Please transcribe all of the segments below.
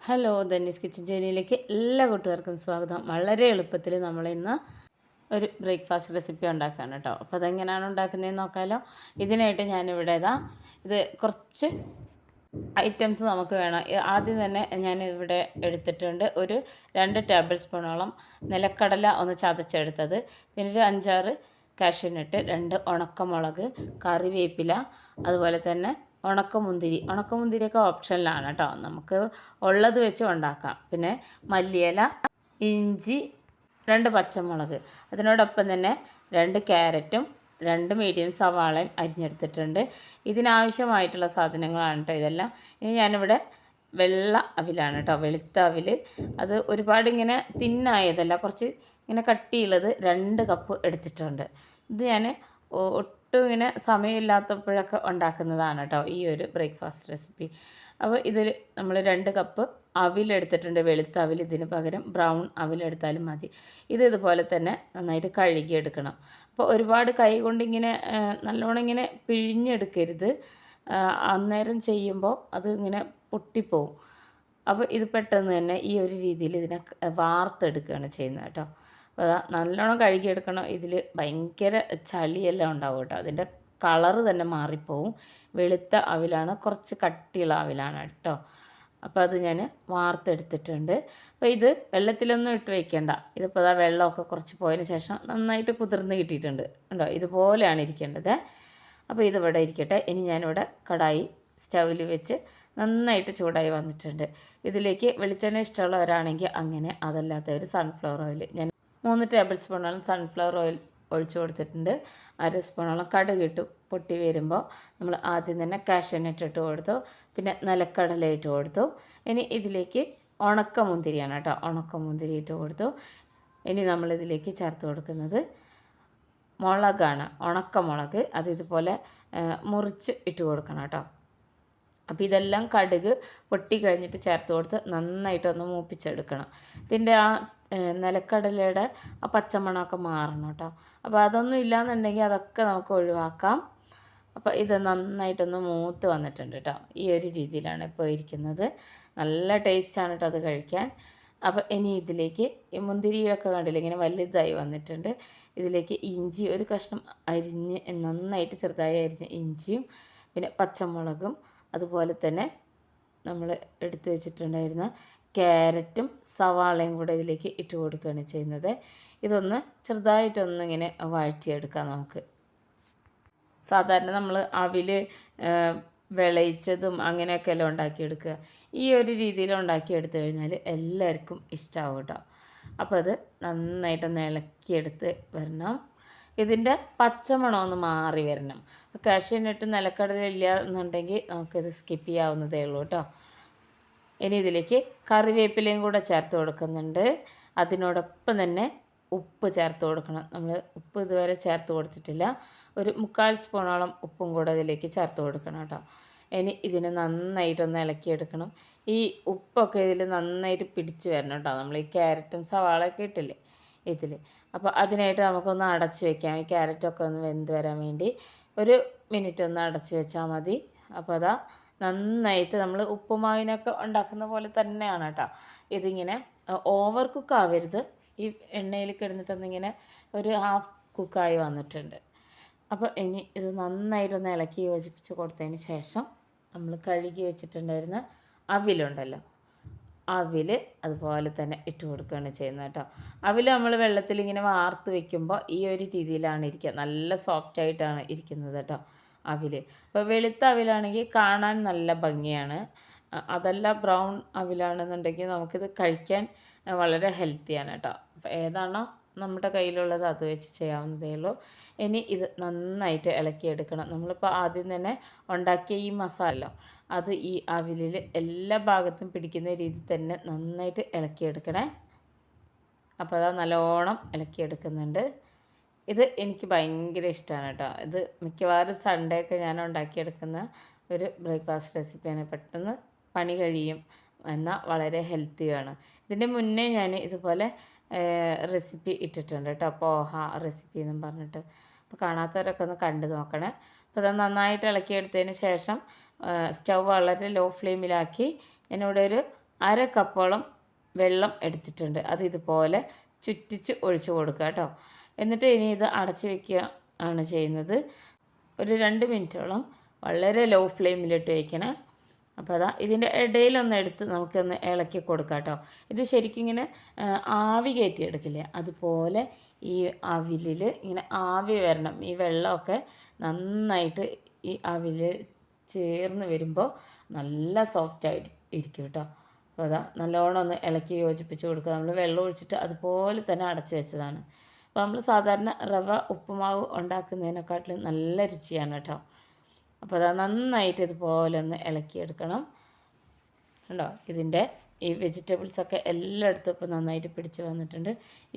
Hello ധന്യസ് kitchen ജേണിയിലേക്ക് എല്ലാ കൂട്ടുകാർക്കും സ്വാഗതം. വളരെ എളുപ്പത്തിൽ നമ്മളിന്ന് ഒരു ബ്രേക്ക്ഫാസ്റ്റ് റെസിപ്പി ഉണ്ടാക്കുകയാണ് കേട്ടോ. അപ്പോൾ അതെങ്ങനെയാണ് ഉണ്ടാക്കുന്നതെന്ന് നോക്കാമല്ലോ. ഇതിനായിട്ട് ഞാനിവിടെ ഇത് കുറച്ച് ഐറ്റംസ് നമുക്ക് വേണം. ആദ്യം തന്നെ ഞാനിവിടെ എടുത്തിട്ടുണ്ട് ഒരു 2 ടേബിൾ സ്പൂണോളം നിലക്കടല ഒന്ന് ചതച്ചെടുത്തത്, പിന്നെ ഒരു 5-6 കാഷ്യൂനട്ട്, 2 ഉണക്കമുളക്, കറിവേപ്പില, അതുപോലെ തന്നെ ഉണക്കമുന്തിരിയൊക്കെ ഓപ്ഷനിലാണ് കേട്ടോ, നമുക്ക് ഉള്ളത് വെച്ച് ഉണ്ടാക്കാം. പിന്നെ മല്ലിയില, ഇഞ്ചി, 2 പച്ചമുളക്, അതിനോടൊപ്പം തന്നെ 2 ക്യാരറ്റും 2 മീഡിയം സവാളയും അരിഞ്ഞെടുത്തിട്ടുണ്ട്. ഇതിനാവശ്യമായിട്ടുള്ള സാധനങ്ങളാണ് കേട്ടോ ഇതെല്ലാം. ഇനി ഞാനിവിടെ വെള്ള അവിലാണ് കേട്ടോ, വെളുത്ത അവിൽ. അത് ഒരുപാട് ഇങ്ങനെ തിന്നായതല്ല, കുറച്ച് ഇങ്ങനെ കട്ടിയുള്ളത് 2 കപ്പ് എടുത്തിട്ടുണ്ട്. ഇത് ഞാൻ ഒട്ടും ഇങ്ങനെ സമയമില്ലാത്തപ്പോഴൊക്കെ ഉണ്ടാക്കുന്നതാണ് കേട്ടോ ഈ ഒരു ബ്രേക്ക്ഫാസ്റ്റ് റെസിപ്പി. അപ്പോൾ ഇതിൽ നമ്മൾ 2 കപ്പ് അവിലെടുത്തിട്ടുണ്ട്, വെളുത്ത അവിൽ. ഇതിന് പകരം ബ്രൗൺ അവിലെടുത്താലും മതി. ഇതുപോലെ തന്നെ നന്നായിട്ട് കഴുകിയെടുക്കണം. അപ്പോൾ ഒരുപാട് കൈ കൊണ്ടിങ്ങനെ നല്ലോണം ഇങ്ങനെ പിഴിഞ്ഞെടുക്കരുത്, അന്നേരം ചെയ്യുമ്പോൾ അത് ഇങ്ങനെ പൊട്ടിപ്പോവും. അപ്പോൾ ഇത് പെട്ടെന്ന് തന്നെ ഈ ഒരു രീതിയിൽ ഇതിനെ വാർത്തെടുക്കുകയാണ് ചെയ്യുന്നത് കേട്ടോ. അപ്പോൾ നല്ലോണം കഴുകിയെടുക്കണം. ഇതിൽ ഭയങ്കര ചളിയെല്ലാം ഉണ്ടാവും കേട്ടോ, അതിൻ്റെ കളറ് തന്നെ മാറിപ്പോവും. വെളുത്ത അവിലാണ്, കുറച്ച് കട്ടിയുള്ള അവിലാണ് കേട്ടോ. അപ്പോൾ അത് ഞാൻ വാർത്തെടുത്തിട്ടുണ്ട്. അപ്പോൾ ഇത് വെള്ളത്തിലൊന്നും ഇട്ട് വയ്ക്കേണ്ട. ഇതിപ്പോൾ വെള്ളമൊക്കെ കുറച്ച് പോയതിന് ശേഷം നന്നായിട്ട് കുതിർന്ന് കിട്ടിയിട്ടുണ്ട് കണ്ടോ, ഇതുപോലെയാണ് ഇരിക്കേണ്ടത്. അപ്പോൾ ഇതിവിടെ ഇരിക്കട്ടെ. ഇനി ഞാനിവിടെ കടായി സ്റ്റൗവിൽ വെച്ച് നന്നായിട്ട് ചൂടായി വന്നിട്ടുണ്ട്. ഇതിലേക്ക് വെളിച്ചെണ്ണ ഇഷ്ടമുള്ളവരാണെങ്കിൽ അങ്ങനെ, അതല്ലാത്തവർ സൺഫ്ലവർ ഓയിൽ. ഞാൻ 3 ടേബിൾ സ്പൂണോളം സൺഫ്ലവർ ഓയിൽ ഒഴിച്ച് കൊടുത്തിട്ടുണ്ട്. 1/2 സ്പൂണോളം കടുക് ഇട്ട് പൊട്ടി വരുമ്പോൾ നമ്മൾ ആദ്യം തന്നെ കാഷ്യൂനട്ട് ഇട്ട് കൊടുത്തു, പിന്നെ നിലക്കടല ഇട്ട് കൊടുത്തു. ഇനി ഇതിലേക്ക് ഉണക്കമുന്തിരിയാണ് കേട്ടോ, ഉണക്കമുന്തിരി ഇട്ട് കൊടുത്തു. ഇനി നമ്മളിതിലേക്ക് ചേർത്ത് കൊടുക്കുന്നത് മുളകാണ്, ഉണക്കമുളക്. അത് ഇതുപോലെ മുറിച്ച് ഇട്ട് കൊടുക്കണം കേട്ടോ. അപ്പോൾ ഇതെല്ലാം കടുക് പൊട്ടി കഴിഞ്ഞിട്ട് ചേർത്ത് കൊടുത്ത് നന്നായിട്ടൊന്ന് മൂപ്പിച്ചെടുക്കണം. ഇതിൻ്റെ നിലക്കടലയുടെ ആ പച്ചമണമൊക്കെ മാറണം കേട്ടോ. അപ്പോൾ അതൊന്നും ഇല്ലയെന്നുണ്ടെങ്കിൽ അതൊക്കെ നമുക്ക് ഒഴിവാക്കാം. അപ്പോൾ ഇത് നന്നായിട്ടൊന്ന് മൂത്ത് വന്നിട്ടുണ്ട് കേട്ടോ. ഈ ഒരു രീതിയിലാണ് ഇപ്പോൾ ഇരിക്കുന്നത്. നല്ല ടേസ്റ്റാണ് കേട്ടോ അത് കഴിക്കാൻ. അപ്പോൾ ഇനി ഇതിലേക്ക് ഈ മുന്തിരിയൊക്കെ കണ്ടില്ല, ഇങ്ങനെ വലുതായി വന്നിട്ടുണ്ട്. ഇതിലേക്ക് ഇഞ്ചി ഒരു കഷ്ണം അരിഞ്ഞ് നന്നായിട്ട് ചെറുതായി അരിഞ്ഞ് ഇഞ്ചിയും, പിന്നെ പച്ചമുളകും, അതുപോലെ തന്നെ നമ്മൾ എടുത്തു വെച്ചിട്ടുണ്ടായിരുന്ന ക്യാരറ്റും സവാളയും കൂടെ ഇതിലേക്ക് ഇട്ട് കൊടുക്കുകയാണ് ചെയ്യുന്നത്. ഇതൊന്ന് ചെറുതായിട്ടൊന്നിങ്ങനെ വഴറ്റിയെടുക്കാം നമുക്ക്. സാധാരണ നമ്മൾ അവിൽ വിളയിച്ചതും അങ്ങനെയൊക്കെയല്ല ഉണ്ടാക്കിയെടുക്കുക. ഈ ഒരു രീതിയിൽ ഉണ്ടാക്കിയെടുത്തു കഴിഞ്ഞാൽ എല്ലാവർക്കും ഇഷ്ടമാവും കേട്ടോ. അപ്പോൾ അത് നന്നായിട്ടൊന്ന് ഇളക്കിയെടുത്ത് വരണം. ഇതിൻ്റെ പച്ചമണം ഒന്ന് മാറി വരണം. കാഷ്യൂനട്ട് നിലക്കടല ഇല്ല എന്നുണ്ടെങ്കിൽ നമുക്കിത് സ്കിപ്പ് ചെയ്യാവുന്നതേ ഉള്ളൂ കേട്ടോ. ഇനി ഇതിലേക്ക് കറിവേപ്പിലയും കൂടെ ചേർത്ത് കൊടുക്കുന്നുണ്ട്. അതിനോടൊപ്പം തന്നെ ഉപ്പ് ചേർത്ത് കൊടുക്കണം. നമ്മൾ ഉപ്പ് ഇതുവരെ ചേർത്ത് കൊടുത്തിട്ടില്ല. ഒരു 3/4 സ്പൂണോളം ഉപ്പും കൂടെ ഇതിലേക്ക് ചേർത്ത് കൊടുക്കണം കേട്ടോ. ഇനി ഇതിനെ നന്നായിട്ടൊന്ന് ഇളക്കിയെടുക്കണം. ഈ ഉപ്പൊക്കെ ഇതിൽ നന്നായിട്ട് പിടിച്ച് വരണം കേട്ടോ, നമ്മൾ ഈ ക്യാരറ്റും സവാളയൊക്കെ ഇട്ടില്ലേ ഇതിൽ. അപ്പോൾ അതിനായിട്ട് നമുക്കൊന്ന് അടച്ച് വെക്കാം. ഈ ക്യാരറ്റൊക്കെ ഒന്ന് വെന്ത് വരാൻ വേണ്ടി ഒരു മിനിറ്റ് ഒന്ന് അടച്ച് വെച്ചാൽ മതി. അപ്പോൾ നന്നായിട്ട് നമ്മൾ ഉപ്പുമാവിനൊക്കെ ഉണ്ടാക്കുന്ന പോലെ തന്നെയാണ് കേട്ടോ. ഇതിങ്ങനെ ഓവർ കുക്ക് ആവരുത്. ഈ എണ്ണയിൽ കിടന്നിട്ടൊന്നിങ്ങനെ ഒരു ഹാഫ് കുക്കായി വന്നിട്ടുണ്ട്. അപ്പോൾ ഇനി ഇത് നന്നായിട്ടൊന്ന് ഇളക്കി യോജിപ്പിച്ച് കൊടുത്തതിന് ശേഷം നമ്മൾ കഴുകി വെച്ചിട്ടുണ്ടായിരുന്ന അവിലുണ്ടല്ലോ, അവിൽ അതുപോലെ തന്നെ ഇട്ട് കൊടുക്കുകയാണ് ചെയ്യുന്നത് കേട്ടോ. അവിൽ നമ്മൾ വെള്ളത്തിൽ ഇങ്ങനെ വാർത്ത് വെക്കുമ്പോൾ ഈ ഒരു രീതിയിലാണ് ഇരിക്കുക, നല്ല സോഫ്റ്റായിട്ടാണ് ഇരിക്കുന്നത് കേട്ടോ അവിൽ. അപ്പോൾ വെളുത്ത അവിലാണെങ്കിൽ കാണാൻ നല്ല ഭംഗിയാണ്. അതല്ല ബ്രൗൺ അവിലാണെന്നുണ്ടെങ്കിൽ നമുക്കിത് കഴിക്കാൻ വളരെ ഹെൽത്തിയാണ് കേട്ടോ. അപ്പോൾ ഏതാണോ നമ്മുടെ കയ്യിലുള്ളത് അത് വെച്ച് ചെയ്യാവുന്നതേ ഉള്ളൂ. ഇനി ഇത് നന്നായിട്ട് ഇളക്കിയെടുക്കണം. നമ്മളിപ്പോൾ ആദ്യം തന്നെ ഉണ്ടാക്കിയ ഈ മസാല അത് ഈ അവിലിൽ എല്ലാ ഭാഗത്തും പിടിക്കുന്ന രീതി തന്നെ നന്നായിട്ട് ഇളക്കിയെടുക്കണേ. അപ്പോൾ നല്ലോണം ഇളക്കിയെടുക്കുന്നുണ്ട്. ഇത് എനിക്ക് ഭയങ്കര ഇഷ്ടമാണ് കേട്ടോ. ഇത് മിക്കവാറും സൺഡേ ഒക്കെ ഞാൻ ഉണ്ടാക്കിയെടുക്കുന്ന ഒരു ബ്രേക്ക്ഫാസ്റ്റ് റെസിപ്പിയാണ്. പെട്ടെന്ന് പണി കഴിയും, എന്നാൽ വളരെ ഹെൽത്തിയാണ്. ഇതിൻ്റെ മുന്നേ ഞാൻ ഇതുപോലെ റെസിപ്പി ഇട്ടിട്ടുണ്ട് കേട്ടോ, പോഹ റെസിപ്പി എന്നും പറഞ്ഞിട്ട്. അപ്പോൾ കാണാത്തവരൊക്കെ ഒന്ന് കണ്ടു നോക്കണേ. അപ്പോൾ അത് നന്നായിട്ട് ഇളക്കിയെടുത്തതിന് ശേഷം സ്റ്റൗ വളരെ ലോ ഫ്ലെയിമിലാക്കി ഞാനിവിടെ ഒരു അര കപ്പോളം വെള്ളം എടുത്തിട്ടുണ്ട്. അത് ഇതുപോലെ ചുറ്റിച്ച് ഒഴിച്ച് കൊടുക്കുക കേട്ടോ. എന്നിട്ട് ഇനി ഇത് അടച്ച് വയ്ക്കുക ആണ് ചെയ്യുന്നത്. ഒരു 2 മിനിറ്റോളം വളരെ ലോ ഫ്ലെയിമിലിട്ട് വയ്ക്കണേ. അപ്പോൾ അതാ ഇതിൻ്റെ ഇടയിലൊന്ന് എടുത്ത് നമുക്കൊന്ന് ഇളക്കി കൊടുക്കാം കേട്ടോ. ഇത് ശരിക്കും ഇങ്ങനെ ആവി കയറ്റിയെടുക്കില്ലേ, അതുപോലെ ഈ അവിലിൽ ഇങ്ങനെ ആവി വരണം. ഈ വെള്ളമൊക്കെ നന്നായിട്ട് ഈ അവിൽ ചേർന്ന് വരുമ്പോൾ നല്ല സോഫ്റ്റായിട്ട് ഇരിക്കും കേട്ടോ. അപ്പോൾ അതാ നല്ലോണം ഒന്ന് ഇളക്കി യോജിപ്പിച്ച് കൊടുക്കുക. നമ്മൾ വെള്ളം ഒഴിച്ചിട്ട് അതുപോലെ തന്നെ അടച്ച് വെച്ചതാണ്. അപ്പോൾ നമ്മൾ സാധാരണ റവ ഉപ്പുമാവ് ഉണ്ടാക്കുന്നതിനെക്കാട്ടിലും നല്ല രുചിയാണ് കേട്ടോ. അപ്പോൾ അത് നന്നായിട്ട് ഇതുപോലെ ഒന്ന് ഇളക്കിയെടുക്കണം. കണ്ടോ, ഇതിൻ്റെ ഈ വെജിറ്റബിൾസൊക്കെ എല്ലായിടത്തും ഇപ്പോൾ നന്നായിട്ട് പിടിച്ച് വന്നിട്ടുണ്ട്.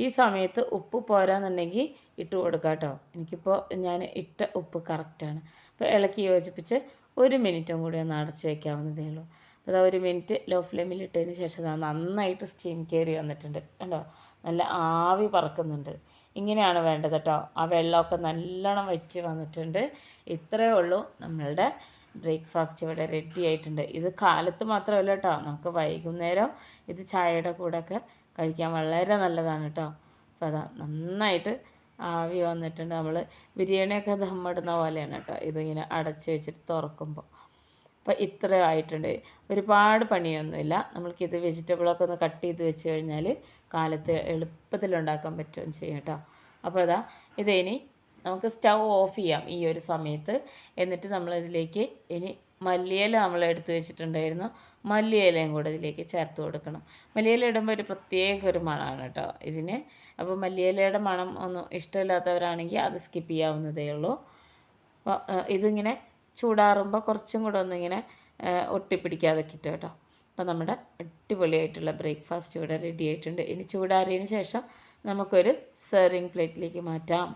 ഈ സമയത്ത് ഉപ്പ് പോരാന്നുണ്ടെങ്കിൽ ഇട്ട് കൊടുക്കാം കേട്ടോ. എനിക്കിപ്പോൾ ഞാൻ ഇട്ട ഉപ്പ് കറക്റ്റാണ്. അപ്പോൾ ഇളക്കി യോജിപ്പിച്ച് 1 മിനിറ്റും കൂടി ഒന്ന് അടച്ച് വയ്ക്കാവുന്നതേ ഉള്ളൂ. അപ്പോൾ അതാ 1 മിനിറ്റ് ലോ ഫ്ലെയിമിൽ ഇട്ടതിന് ശേഷം നന്നായിട്ട് സ്റ്റീം കയറി വന്നിട്ടുണ്ട്. കണ്ടോ, നല്ല ആവി പറക്കുന്നുണ്ട്. ഇങ്ങനെയാണ് വേണ്ടത് കേട്ടോ. ആ വെള്ളമൊക്കെ നല്ലോണം വറ്റി വന്നിട്ടുണ്ട്. ഇത്രയേ ഉള്ളൂ, നമ്മളുടെ ബ്രേക്ക്ഫാസ്റ്റ് ഇവിടെ റെഡി ആയിട്ടുണ്ട്. ഇത് കാലത്ത് മാത്രമല്ല കേട്ടോ, നമുക്ക് വൈകുന്നേരം ഇത് ചായയുടെ കൂടെയൊക്കെ കഴിക്കാൻ വളരെ നല്ലതാണ് കേട്ടോ. അപ്പോൾ അതാ നന്നായിട്ട് ആവി വന്നിട്ടുണ്ട്. നമ്മൾ ബിരിയാണിയൊക്കെ ദമ്മിടുന്ന പോലെയാണ് കേട്ടോ ഇതിങ്ങനെ അടച്ച് വെച്ചിട്ട് തുറക്കുമ്പോൾ. അപ്പോൾ ഇത്രയും ആയിട്ടുണ്ട്. ഒരുപാട് പണിയൊന്നുമില്ല. നമ്മൾക്കിത് വെജിറ്റബിളൊക്കെ ഒന്ന് കട്ട് ചെയ്ത് വെച്ച് കഴിഞ്ഞാൽ കാലത്ത് എളുപ്പത്തിൽ ഉണ്ടാക്കാൻ പറ്റുകയും ചെയ്യും കേട്ടോ. അപ്പോൾ അതാ ഇതിനി നമുക്ക് സ്റ്റൗ ഓഫ് ചെയ്യാം ഈ ഒരു സമയത്ത്. എന്നിട്ട് നമ്മളിതിലേക്ക് ഇനി മല്ലിയില നമ്മൾ എടുത്ത് വെച്ചിട്ടുണ്ടായിരുന്നു, മല്ലിയിലയും കൂടെ ഇതിലേക്ക് ചേർത്ത് കൊടുക്കണം. മല്ലിയില ഇടുമ്പോൾ ഒരു പ്രത്യേക ഒരു മണമാണ് കേട്ടോ ഇതിന്. അപ്പോൾ മല്ലിയിലയുടെ മണം ഒന്നും ഇഷ്ടമില്ലാത്തവരാണെങ്കിൽ അത് സ്കിപ്പ് ചെയ്യാവുന്നതേ ഉള്ളൂ. അപ്പോൾ ഇതിങ്ങനെ ചൂടാറുമ്പോൾ കുറച്ചും കൂടെ ഒന്നിങ്ങനെ ഒട്ടിപ്പിടിക്കാതെ കിട്ടും കേട്ടോ. അപ്പോൾ നമ്മുടെ അടിപൊളിയായിട്ടുള്ള ബ്രേക്ക്ഫാസ്റ്റ് ഇവിടെ റെഡി ആയിട്ടുണ്ട്. ഇനി ചൂടാറിയതിന് ശേഷം നമുക്കൊരു സെർവിങ് പ്ലേറ്റിലേക്ക് മാറ്റാം.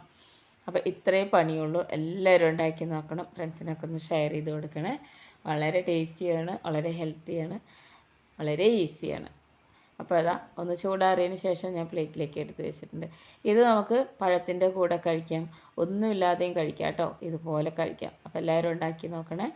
അപ്പോൾ ഇത്രയും പണിയുള്ളൂ. എല്ലാവരും ഉണ്ടാക്കി നോക്കണം. ഫ്രണ്ട്സിനൊക്കെ ഒന്ന് ഷെയർ ചെയ്ത് കൊടുക്കണേ. വളരെ ടേസ്റ്റിയാണ്, വളരെ ഹെൽത്തിയാണ്, വളരെ ഈസിയാണ്. അപ്പോൾ അതാ ഒന്ന് ചൂടാറിയതിന് ശേഷം ഞാൻ പ്ലേറ്റിലേക്ക് എടുത്ത് വെച്ചിട്ടുണ്ട്. ഇത് നമുക്ക് പഴത്തിൻ്റെ കൂടെ കഴിക്കാം, ഒന്നുമില്ലാതെയും കഴിക്കാം കേട്ടോ. ഇതുപോലെ കഴിക്കാം. അപ്പോൾ എല്ലാവരും ഉണ്ടാക്കി നോക്കണേ.